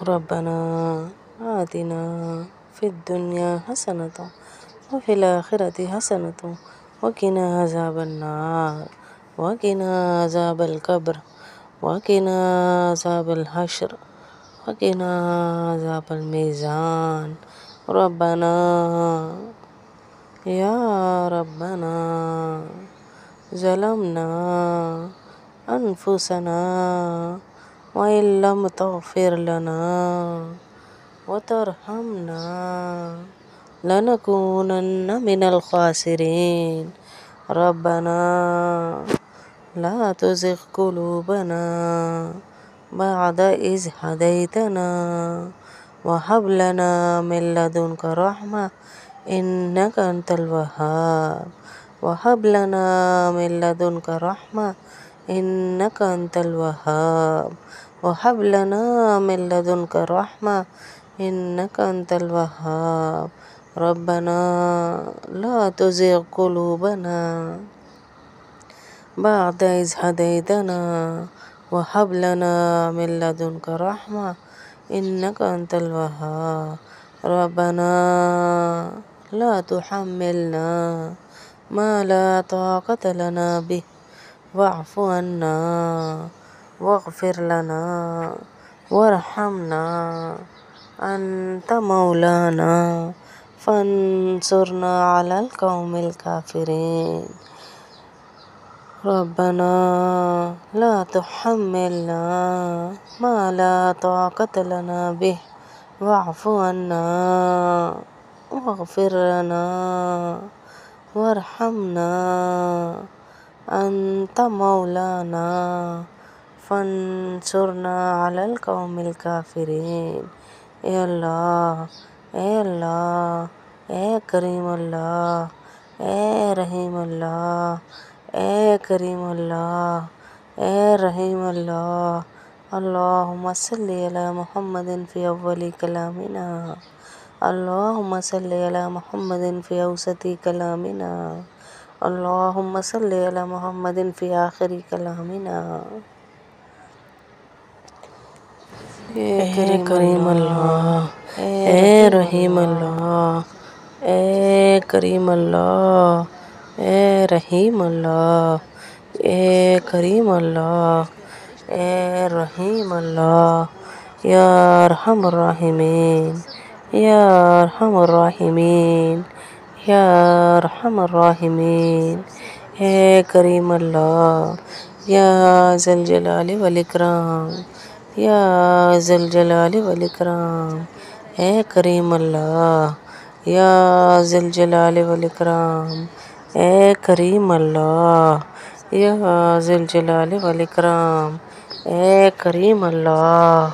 ربنا آتنا في الدنيا حسنة وفي الآخرة حسنة وقنا عذاب النار وقنا عذاب القبر وقنا عذاب الحشر وقنا عذاب الميزان. ربنا يا ربنا ظلمنا أنفسنا وإن لم تغفر لنا وترحمنا لنكونن من الخاسرين. ربنا لا تزغ قلوبنا بعد إذ هديتنا وهب لنا من لدنك رحمة إنك أنت الوهاب. وهب لنا من لدنك رحمة إنك أنت الوهاب. وهب لنا من لدنك رحمة إنك أنت الوهاب. ربنا لا تزغ قلوبنا بعد إذ هديتنا وهب لنا من لدنك رحمة إنك أنت الوهاب. ربنا لا تحملنا ما لا طاقة لنا به واعف عنا واغفر لنا وارحمنا أنت مولانا فانصرنا على القوم الكافرين. ربنا لا تحملنا ما لا طاقة لنا به واعف عنا واغفر لنا وارحمنا أنت مولانا فانصرنا على القوم الكافرين. اے اللہ، اے اللہ، اے کریم اللہ، اے رحیم اللہ، اے کریم اللہ، اے رحیم اللہ. اللہم صلی علی محمد فی اول کلامنا اللہم صلی علی محمد فی اوسط کلامنا اللہم صلی علی محمد فی آخر کلامنا. اے کریم اللہ، اے رحیم اللہ، اے کریم اللہ، اے رحیم اللہ، اے کریم اللہ، اے رحیم اللہ. یا ارحم الراحمین، یا ارحم الراحمین، یا ارحم الراحمین. اے کریم اللہ، یا ذی الجلال والاکرام، یا ذی الجلال والاکرام. اے کریم اللہ، یا ذی الجلال والاکرام. اے کریم اللہ، یا ذی الجلال والاکرام. اے کریم اللہ،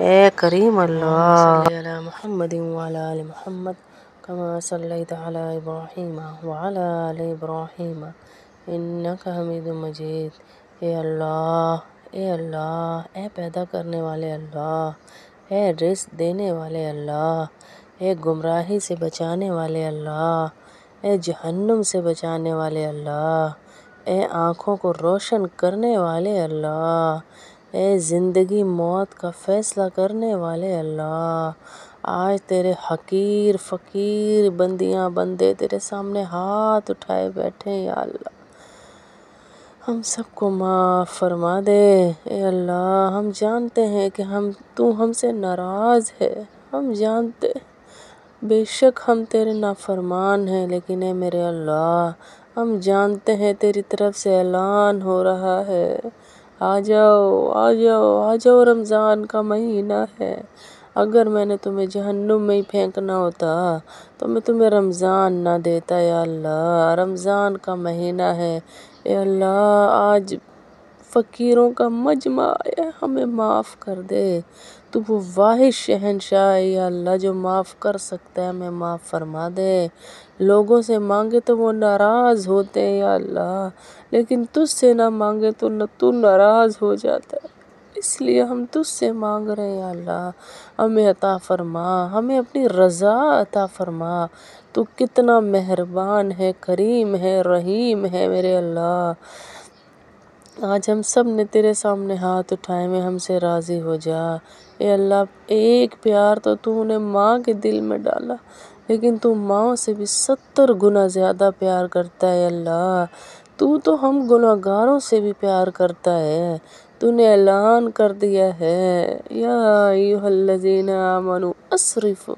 اے کریم اللہ. صلی علی محمد وعلی آل محمد کما صلیت علی ابراہیم وعلی آل ابراہیم انک حمید مجید. اے اللہ، اے اللہ، اے پیدا کرنے والے اللہ، اے رزق دینے والے اللہ، اے گمراہی سے بچانے والے اللہ، اے جہنم سے بچانے والے اللہ، اے آنکھوں کو روشن کرنے والے اللہ، اے زندگی موت کا فیصلہ کرنے والے اللہ. آج تیرے حقیر فقیر بندیاں بندے تیرے سامنے ہاتھ اٹھائے بیٹھے ہیں یا اللہ، ہم سب کو معاف فرما دے. اے اللہ، ہم جانتے ہیں کہ تو ہم سے ناراض ہے، ہم جانتے بے شک ہم تیرے نافرمان ہیں، لیکن اے میرے اللہ، ہم جانتے ہیں تیری طرف سے اعلان ہو رہا ہے، آ جاؤ آ جاؤ آ جاؤ، رمضان کا مہینہ ہے. اگر میں نے تمہیں جہنم میں ہی پھینکنا ہوتا تو میں تمہیں رمضان نہ دیتا. یا اللہ، رمضان کا مہینہ ہے، اے اللہ آج فقیروں کا مجمع آیا، ہمیں معاف کر دے. تو وہ واحد شہنشاہ ہے یا اللہ جو معاف کر سکتا ہے، ہمیں معاف فرما دے. لوگوں سے مانگے تو وہ ناراض ہوتے ہیں یا اللہ، لیکن تجھ سے نہ مانگے تو ناراض ہو جاتا ہے. اس لیے ہم تجھ سے مانگ رہے ہیں یا اللہ، ہمیں عطا فرما، ہمیں اپنی رضا عطا فرما. تو کتنا مہربان ہے، کریم ہے، رحیم ہے میرے اللہ. آج ہم سب نے تیرے سامنے ہاتھ اٹھائے ہیں، ہم سے راضی ہو جا. اے اللہ ایک پیار تو نے ماں کے دل میں ڈالا، لیکن تو ماں سے بھی 70 گنا زیادہ پیار کرتا ہے اللہ۔ تو ہم گناہگاروں سے بھی پیار کرتا ہے۔ تو نے اعلان کر دیا ہے، یا ایھا الذین آمنوا اسرفوا،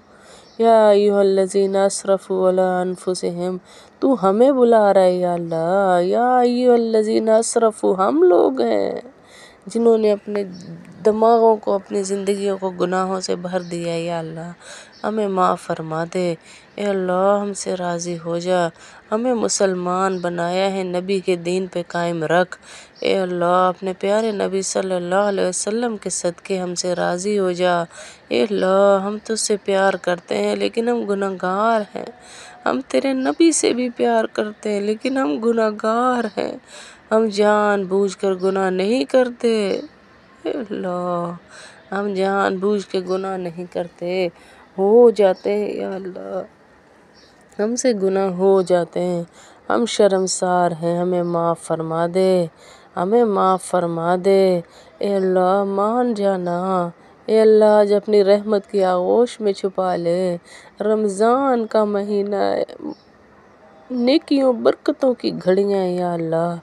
یا ایھا الذین اسرفوا علی انفسہم۔ تو ہمیں بلا رہا ہے یا اللہ، یا ایھا الذین اسرفوا، ہم لوگ ہیں جنہوں نے اپنے دماغوں کو، اپنی زندگیوں کو گناہوں سے بھر دیا ہے یا اللہ، ہمیں معاف فرما دے۔ اے اللہ ہم سے راضی ہو جا، ہمیں مسلمان بنایا ہے، نبی کے دین پہ قائم رکھ۔ اے اللہ اپنے پیارے نبی صلی اللہ علیہ وسلم کے صدقے ہم سے راضی ہو جا۔ اے اللہ ہم تجھ سے پیار کرتے ہیں لیکن ہم گناہگار ہیں، ہم تیرے نبی سے بھی پیار کرتے ہیں لیکن ہم گناہگار ہیں، ہم جان بوجھ کر گناہ نہیں کرتے۔ اے اللہ ہم جان بوجھ کے گناہ نہیں کرتے، ہو جاتے ہیں یا اللہ، ہم سے گناہ ہو جاتے ہیں، ہم شرمسار ہیں، ہمیں معاف فرما دے، ہمیں معاف فرما دے۔ اے اللہ مان جانا، اے اللہ آج اپنی رحمت کی آغوش میں چھپا لے۔ رمضان کا مہینہ ہے، نیکیوں برکتوں کی گھڑیاں ہیں یا اللہ،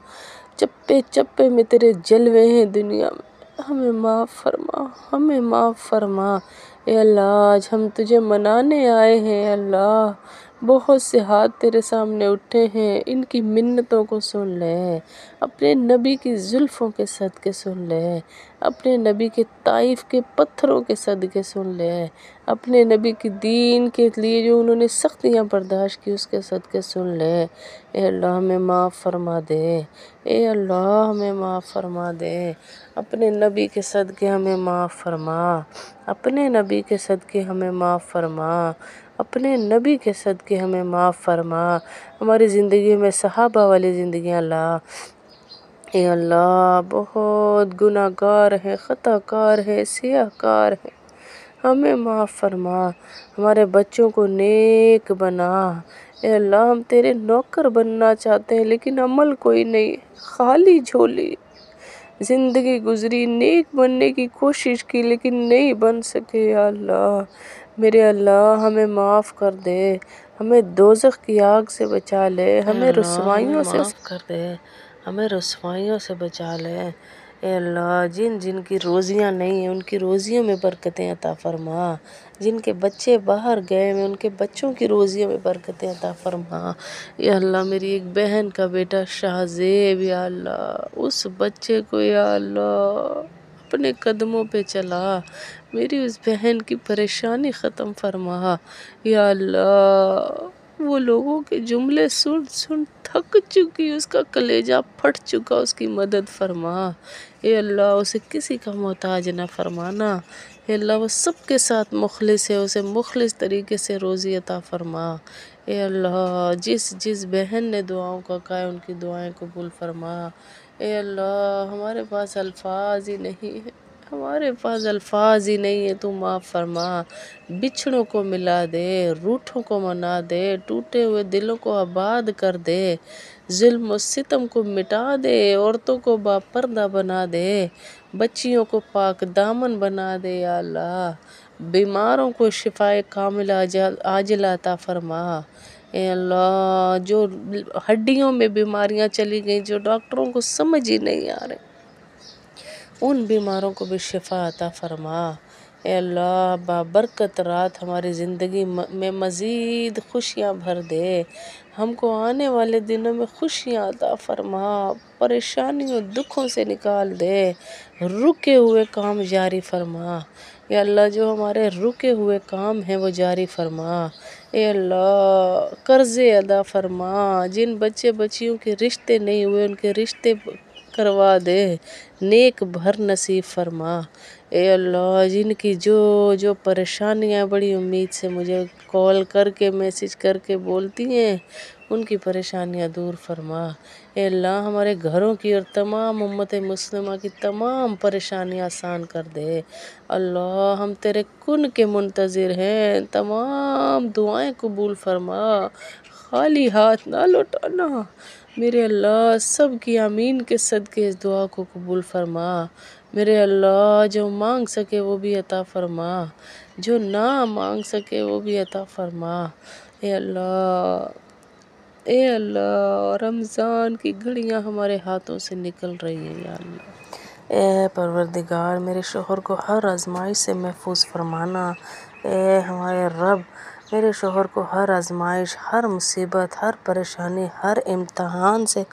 چپے چپے میں تیرے جلوے ہیں دنیا میں، ہمیں معاف فرما، ہمیں معاف فرما۔ اے اللہ آج ہم تجھے منانے آئے ہیں اے اللہ، بہت سے ہاتھ تیرے سامنے اٹھے ہیں، ان کی منتوں کو سن لے، اپنے نبی کی زلفوں کے صدقے سن لے، اپنے نبی کے طائف کے پتھروں کے صدقے سن لے، اپنے نبی کی دین کے لیے جو انہوں نے سختیاں برداشت کی اس کے صدقے سن لے۔ اے اللہ ہمیں معاف فرما دے، اے اللہ ہمیں معاف فرما دے، اپنے نبی کے صدقے ہمیں معاف فرما، اپنے نبی کے صدقے ہمیں معاف فرما، اپنے نبی کے صدقے ہمیں معاف فرما، ہماری زندگی میں صحابہ والی زندگیاں لا۔ اے اللہ بہت گناہ گار ہیں، خطا کار ہیں، سیاہ کار ہیں، ہمیں معاف فرما، ہمارے بچوں کو نیک بنا۔ اے اللہ ہم تیرے نوکر بننا چاہتے ہیں لیکن عمل کوئی نہیں، خالی جھولی زندگی گزری، نیک بننے کی کوشش کی لیکن نہیں بن سکے یا اللہ۔ میرے اللہ ہمیں معاف کر دے، ہمیں دوزخ کی آگ سے بچا لے، ہمیں رسوائیوں سے معاف کر دے، ہمیں رسوائیوں سے بچا لے۔ اے اللہ جن جن کی روزیاں نہیں ہیں ان کی روزیوں میں برکتیں عطا فرما، جن کے بچے باہر گئے ہیں ان کے بچوں کی روزیوں میں برکتیں عطا فرما۔ یا اللہ میری ایک بہن کا بیٹا شاہزیب یا اللہ، اس بچے کو یا اللہ اپنے قدموں پہ چلا، میری اس بہن کی پریشانی ختم فرما یا اللہ۔ وہ لوگوں کے جملے سن سن تھک چکی، اس کا کلیجہ پھٹ چکا، اس کی مدد فرما۔ اے اللہ اسے کسی کا محتاج نہ فرمانا، اے اللہ وہ سب کے ساتھ مخلص ہے، اسے مخلص طریقے سے روزی عطا فرما۔ اے اللہ جس بہن نے دعاؤں کا کہا ہے ان کی دعائیں قبول فرما۔ اے اللہ ہمارے پاس الفاظ ہی نہیں ہے، ہمارے پاس الفاظ ہی نہیں ہے، تو معاف فرما، بچھڑوں کو ملا دے، روٹھوں کو منا دے، ٹوٹے ہوئے دلوں کو آباد کر دے، ظلم و ستم کو مٹا دے، عورتوں کو باپردہ بنا دے، بچیوں کو پاک دامن بنا دے یا اللہ، بیماروں کو شفائے کاملہ عاجلہ عطا فرما۔ اے اللہ جو ہڈیوں میں بیماریاں چلی گئیں جو ڈاکٹروں کو سمجھ ہی نہیں آ رہے، ان بیماروں کو بھی شفا عطا فرما۔ اے اللہ بابرکت رات ہماری زندگی میں مزید خوشیاں بھر دے، ہم کو آنے والے دنوں میں خوشیاں عطا فرما، پریشانیوں دکھوں سے نکال دے، رکے ہوئے کام جاری فرما۔ اے اللہ جو ہمارے رکے ہوئے کام ہیں وہ جاری فرما۔ اے اللہ قرضے ادا فرما، جن بچے بچیوں کے رشتے نہیں ہوئے ان کے رشتے کروا دے، نیک بھر نصیب فرما۔ اے اللہ جن کی جو پریشانیاں بڑی امید سے مجھے کال کر کے میسج کر کے بولتی ہیں ان کی پریشانیاں دور فرما۔ اے اللہ ہمارے گھروں کی اور تمام امت مسلمہ کی تمام پریشانیاں آسان کر دے۔ اللہ ہم تیرے کن کے منتظر ہیں، تمام دعائیں قبول فرما، خالی ہاتھ نہ لوٹانا۔ میرے اللہ سب کی آمین کے صدقے اس دعا کو قبول فرما۔ میرے اللہ جو مانگ سکے وہ بھی عطا فرما، جو نہ مانگ سکے وہ بھی عطا فرما۔ اے اللہ، اے اللہ، رمضان کی گھڑیاں ہمارے ہاتھوں سے نکل رہی ہیں یا اللہ۔ اے پروردگار، میرے شوہر کو ہر آزمائش سے محفوظ فرمانا۔ اے ہمارے رب، میرے شوہر کو ہر آزمائش، ہر مصیبت، ہر پریشانی، ہر امتحان سے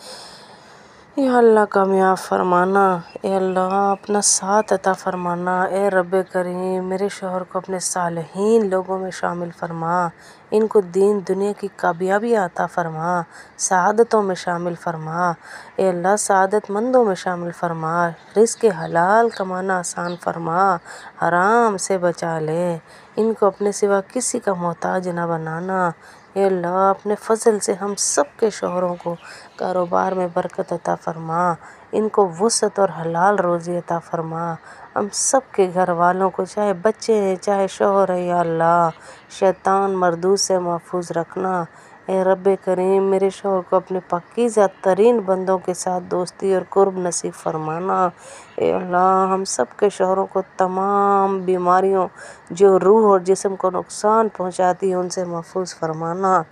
یا اللہ کامیاب فرمانا۔ اے اللہ اپنا ساتھ عطا فرمانا۔ اے رب کریم، میرے شوہر کو اپنے صالحین لوگوں میں شامل فرما، ان کو دین دنیا کی کامیابی عطا فرما، سعادتوں میں شامل فرما۔ اے اللہ سعادت مندوں میں شامل فرما، رزق حلال کمانا آسان فرما، حرام سے بچا لے، ان کو اپنے سوا کسی کا محتاج نہ بنانا۔ اے اللہ اپنے فضل سے ہم سب کے شوہروں کو کاروبار میں برکت عطا فرما، ان کو وسعت اور حلال روزی عطا فرما۔ ہم سب کے گھر والوں کو، چاہے بچے ہیں چاہے شوہر ہے، یا اللہ شیطان مردود سے محفوظ رکھنا۔ اے رب کریم، میرے شوہر کو اپنے پاکیزہ ترین بندوں کے ساتھ دوستی اور قرب نصیب فرمانا۔ اے اللہ ہم سب کے شوہروں کو تمام بیماریوں جو روح اور جسم کو نقصان پہنچاتی ہیں ان سے محفوظ فرمانا۔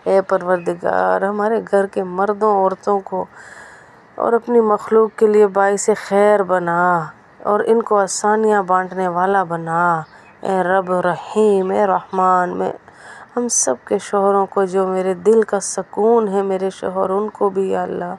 اے پروردگار، ہمارے گھر کے مردوں عورتوں کو اور اپنی مخلوق کے لیے باعث خیر بنا اور ان کو آسانیاں بانٹنے والا بنا۔ اے رب رحیم، اے رحمان، ہم سب کے شوہروں کو، جو میرے دل کا سکون ہے میرے شوہر، ان کو بھی یا اللہ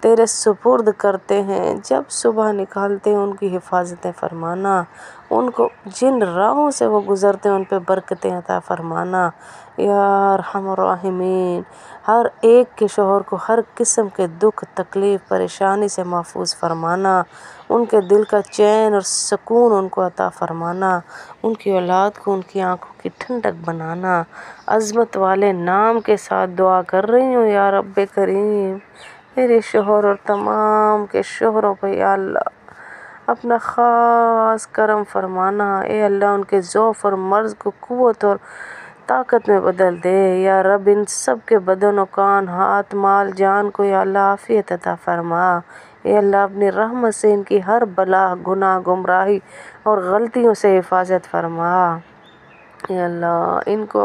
تیرے سپرد کرتے ہیں۔ جب صبح نکالتے ہیں ان کی حفاظتیں فرمانا، ان کو جن راہوں سے وہ گزرتے ہیں ان پہ برکتیں عطا فرمانا۔ یا ارحم الراحمین، ہر ایک کے شوہر کو ہر قسم کے دکھ تکلیف پریشانی سے محفوظ فرمانا، ان کے دل کا چین اور سکون ان کو عطا فرمانا، ان کی اولاد کو ان کی آنکھوں کی ٹھنڈک بنانا۔ عظمت والے نام کے ساتھ دعا کر رہی ہوں یا رب کریم، میرے شوہر اور تمام کے شوہروں پہ یا اللہ اپنا خاص کرم فرمانا۔ اے اللہ ان کے ضعف اور مرض کو قوت اور طاقت میں بدل دے۔ یا رب ان سب کے بدن و کان، ہاتھ، مال، جان کو یا اللہ عافیت عطا فرما۔ اے اللہ اپنی رحمت سے ان کی ہر بلا، گناہ، گمراہی اور غلطیوں سے حفاظت فرما۔ اے اللہ ان کو